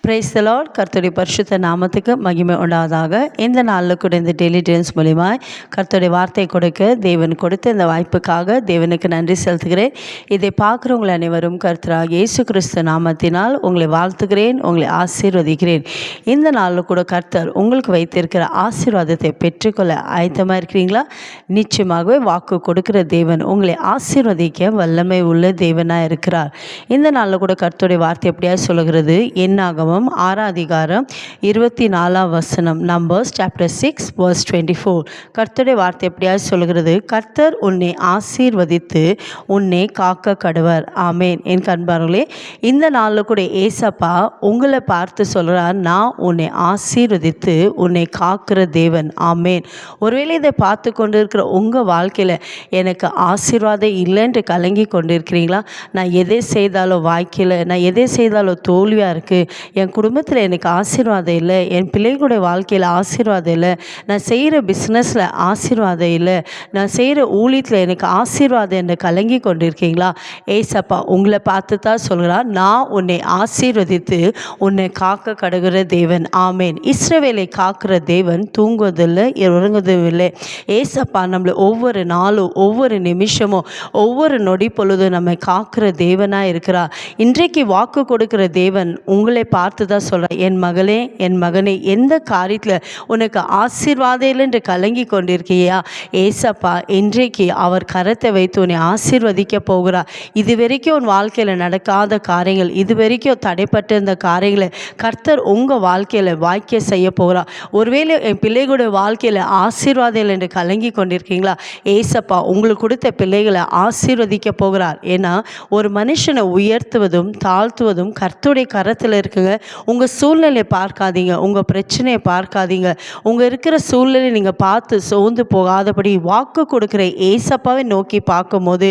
Praise the Lord. கர்த்தருடைய பரிசுத்த நாமத்துக்கு மகிமை உண்டாவதாக. இந்த நாளில் கூட இந்த டெய்லி டென்ஸ் மூலியமாக கர்த்தருடைய வார்த்தை கொடுக்க தேவன் கொடுத்த இந்த வாய்ப்புக்காக தேவனுக்கு நன்றி செலுத்துகிறேன். இதை பார்க்குறவங்களை அனைவரும் கர்த்தராக இயேசு கிறிஸ்து நாமத்தினால் உங்களை வாழ்த்துகிறேன், உங்களை ஆசீர்வதிக்கிறேன். இந்த நாளில் கூட கர்த்தர் உங்களுக்கு வைத்திருக்கிற ஆசீர்வாதத்தை பெற்றுக்கொள்ள ஆயத்தமாக இருக்கிறீங்களா? நிச்சயமாகவே வாக்கு கொடுக்கிற தேவன் உங்களை ஆசீர்வதிக்க வல்லமை உள்ள தேவனாக இருக்கிறார். இந்த நாளில் கூட கர்த்தருடைய வார்த்தை எப்படியா சொல்லுகிறது? என்னாகவும் 6:24 நம்பர்ஸ் சாப்டர் 6 verse 24. கர்த்தருடைய வார்த்தை எப்படியாவது சொல்கிறது? கர்த்தர் உன்னை ஆசீர்வதித்து உன்னை காக்க கடவர். ஆமேன். என் கண்பார்களே, இந்த நாளில் கூட ஏசப்பா உங்களை பார்த்து சொல்கிறார், நான் உன்னை ஆசீர்வதித்து உன்னை காக்கிற தேவன். ஆமேன். ஒருவேளை இதை பார்த்து கொண்டு இருக்கிற உங்கள் வாழ்க்கையில் எனக்கு ஆசீர்வாதம் இல்லைன்று கலங்கி கொண்டிருக்கிறீங்களா? நான் எதை செய்தாலும் வாய்க்கல, நான் எதை செய்தாலும் தோல்வியாக இருக்குது, என் குடும்பத்தில் எனக்கு ஆசீர்வாதம் இல்லை, என் பிள்ளைகளுடைய வாழ்க்கையில் ஆசீர்வாதம் இல்லை, நான் செய்கிற பிஸ்னஸில் ஆசீர்வாதம் இல்லை, நான் செய்கிற ஊழியத்தில் எனக்கு ஆசீர்வாதம் என்று கலங்கி கொண்டிருக்கீங்களா? ஏசப்பா உங்களை பார்த்து தான் சொல்கிறார், நான் உன்னை ஆசீர்வதித்து உன்னை காக்க கடுகிற தேவன். ஆமேன். இஸ்ரவேலை காக்கிற தேவன் தூங்குவதில்லை, உறங்குவதில்லை. ஏசப்பா நம்மளை ஒவ்வொரு நாளும் ஒவ்வொரு நிமிஷமும் ஒவ்வொரு நொடி பொழுதும் நம்மை காக்கிற தேவனாக இருக்கிறார். இன்றைக்கு வாக்கு கொடுக்கிற தேவன் உங்களை பார்த்து தான் சொல்கிறேன், என் மகளே, என் மகனே, எந்த காரியத்தில் உனக்கு ஆசீர்வாதம் இல்லை என்று கலங்கி கொண்டிருக்கியா? ஏசப்பா இன்றைக்கு அவர் கரத்தை வைத்து உன்னை ஆசீர்வதிக்க போகிறார். இதுவரைக்கும் உன் வாழ்க்கையில் நடக்காத காரியங்கள், இதுவரைக்கும் தடைப்பட்ட இந்த காரியங்களை கர்த்தர் உங்கள் வாழ்க்கையில் வாய்க்க செய்ய போகிறார். ஒருவேளை என் பிள்ளைகளுடைய வாழ்க்கையில் ஆசீர்வாதம் இல்லை என்று கலங்கி கொண்டிருக்கீங்களா? ஏசப்பா உங்களுக்கு கொடுத்த பிள்ளைகளை ஆசீர்வதிக்க போகிறார். ஏன்னா ஒரு மனுஷனை உயர்த்துவதும் தாழ்த்துவதும் கர்த்தருடைய கரத்தில் இருக்குங்க. உங்கள் சூழ்நிலையை பார்க்காதீங்க, உங்கள் பிரச்சனையை பார்க்காதீங்க, உங்கள் இருக்கிற சூழ்நிலையை நீங்கள் பார்த்து சோர்ந்து போகாதபடி வாக்கு கொடுக்குற ஏசப்பாவை நோக்கி பார்க்கும்போது,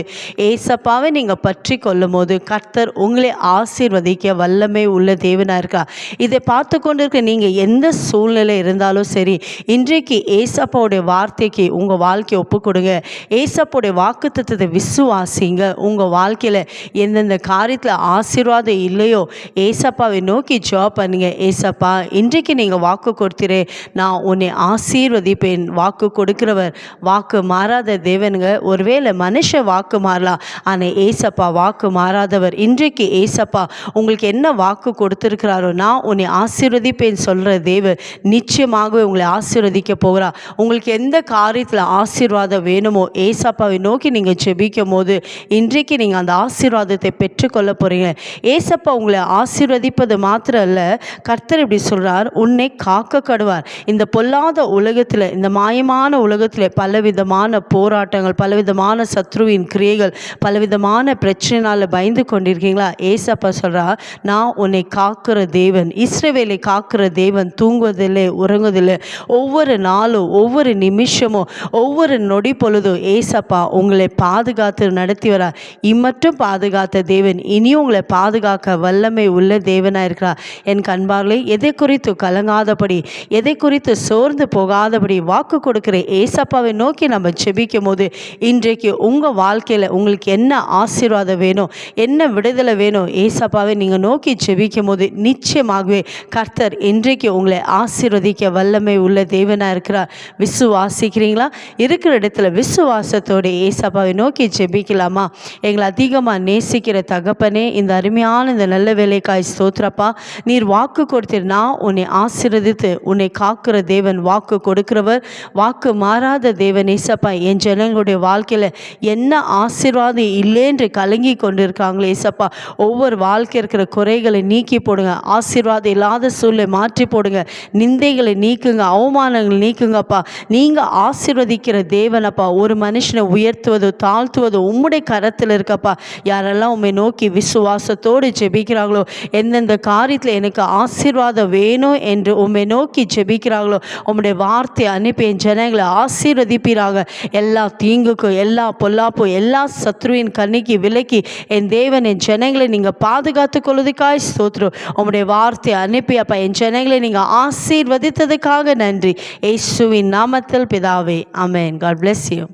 ஏசப்பாவை நீங்கள் பற்றி கொள்ளும் போது கர்த்தர் உங்களை ஆசீர்வதிக்க வல்லமை உள்ள தேவனாக இருக்கா. இதை பார்த்து கொண்டு இருக்க நீங்கள் எந்த சூழ்நிலை இருந்தாலும் சரி, இன்றைக்கு ஏசப்பாவுடைய வார்த்தைக்கு உங்கள் வாழ்க்கையை ஒப்பு கொடுங்க. ஏசப்பாவுடைய வாக்குத்தத்தத்தை விசுவாசிங்க. உங்கள் வாழ்க்கையில் எந்தெந்த காரியத்தில் ஆசீர்வாதம் இல்லையோ ஏசப்பாவை நோக்கி ஜெபம் பண்ணுங்க. ஏசப்பா இன்றைக்கு நீங்கள் வாக்கு கொடுத்தீரே, நான் உன்னை ஆசீர்வதிப்பேன். வாக்கு கொடுக்கிறவர் வாக்கு மாறாத தேவனுங்க. ஒருவேளை மனுஷ வாக்கு மாறலாம், ஆனால் ஏசப்பா வாக்கு மாறாதவர். இன்றைக்கு ஏசப்பா உங்களுக்கு என்ன வாக்கு கொடுத்துருக்கிறாரோ, நான் உன்னை ஆசீர்வதிப்பேன் சொல்கிற தேவன் நிச்சயமாகவே உங்களை ஆசீர்வதிக்க போகிறார். உங்களுக்கு எந்த காரியத்தில் ஆசீர்வாதம் வேணுமோ ஏசப்பாவை நோக்கி நீங்கள் ஜெபிக்கும் போது இன்றைக்கு நீங்கள் அந்த ஆசீர்வாதத்தை பெற்றுக்கொள்ள போகிறீங்க. ஏசப்பா உங்களை ஆசீர்வதிப்பது மாத்திரம் அல்ல, கர்த்தர் இப்படி சொல்கிறார், உன்னை காக்க கடுவார். இந்த பொல்லாத உலகத்தில், இந்த மாயமான உலகத்தில் பலவிதமான போராட்டங்கள், பலவிதமான சத்ருவின் கிரியைகள், பலவிதமான பிரச்சனையால் பயந்து கொண்டிருக்கீங்களா? ஏசப்பா சொல்கிறார், நான் உன்னை காக்கிற தேவன். இஸ்ரவேலை காக்கிற தேவன் தூங்குவதில்லை, உறங்குவதில்லை. ஒவ்வொரு நாளும் ஒவ்வொரு நிமிஷமும் ஒவ்வொரு நொடி பொழுதும் ஏசப்பா உங்களை பாதுகாத்து நடத்தி வரார். இம்மட்டும் பாதுகாத்த தேவன் இனியும் உங்களை பாதுகாக்க வல்லமை உள்ள தேவனாக இருக்கிறார். என் கண்பார்களை எதை குறித்து கலங்காதபடி, எதை குறித்து சோர்ந்து போகாதபடி வாக்கு கொடுக்கிற ஏசப்பாவை நோக்கி நம்ம ஜெபிக்கும் போது இன்றைக்கு உங்கள் வாழ்க்கையில் உங்களுக்கு என்ன ஆசீர்வாதம் வேணும், என்ன விடுதலை வேணும், ஏசப்பாவை நீங்கள் நோக்கி ஜெபிக்கும் போது நிச்சயமாகவே கர்த்தர் இன்றைக்கு உங்களை ஆசீர்வதிக்க வல்லமை உள்ள தேவனாக இருக்கிறார். விசுவாசிக்கிறீங்களா? இருக்கிற இடத்துல விசுவாசத்தோடு ஏசப்பாவை நோக்கி ஜெபிக்கலாமா? எங்களை அதிகமாக நேசிக்கிற தகப்பனே, இந்த அருமையான இந்த நல்ல வேலைக்காய் ஸ்தோத்திரப்பா. நீர் வாக்கு கொடுத்தீர், நான் உன்னை ஆசீர்வதித்து உன்னை காக்கிற தேவன், வாக்கு கொடுக்கிறவர், வாக்கு மாறாத தேவன். ஏசப்பா என் ஜனங்களுடைய வாழ்க்கையில் என்ன ஆசீர்வாதம் இல்லைன்று கலங்கி கொண்டு இருக்காங்களே ஏசப்பா, ஒவ்வொரு வாழ்க்கை இருக்கிற குறைகளை நீக்கி போடுங்க. ஆசீர்வாதம் இல்லாத சூழலை மாற்றி போடுங்க. நிந்தைகளை நீக்குங்க, அவமானங்களை நீக்குங்கப்பா. நீங்கள் ஆசீர்வதிக்கிற தேவனப்பா. ஒரு மனுஷனை உயர்த்துவது தாழ்த்துவது உம்முடைய கரத்தில் இருக்கப்பா. யாரெல்லாம் உம்மை நோக்கி விசுவாசத்தோடு ஜெபிக்கிறாங்களோ, எந்தெந்த காரியத்தில் எனக்கு ஆசீர்வாதம் வேணும் என்று உம்மை நோக்கி ஜெபிக்கிறாங்களோ, உம்முடைய வார்த்தை அனுப்பி என் ஜனங்களை ஆசீர்வதிப்பீராக. எல்லா தீங்குக்கும், எல்லா பொல்லாப்பும், எல்லா சத்ருவின் கண்ணிக்கு விலக்கி என் தேவன் என் ஜனங்களை நீங்கள் பாதுகாத்து கொள்வதற்காய் ஸ்தோத்திரம். உம்முடைய வார்த்தை அனுப்பி அப்பா என் ஜனங்களை நீங்கள் ஆசீர்வதித்ததுக்காக நன்றி. இயேசுவின் நாமத்தில் பிதாவே, ஆமென். God bless you.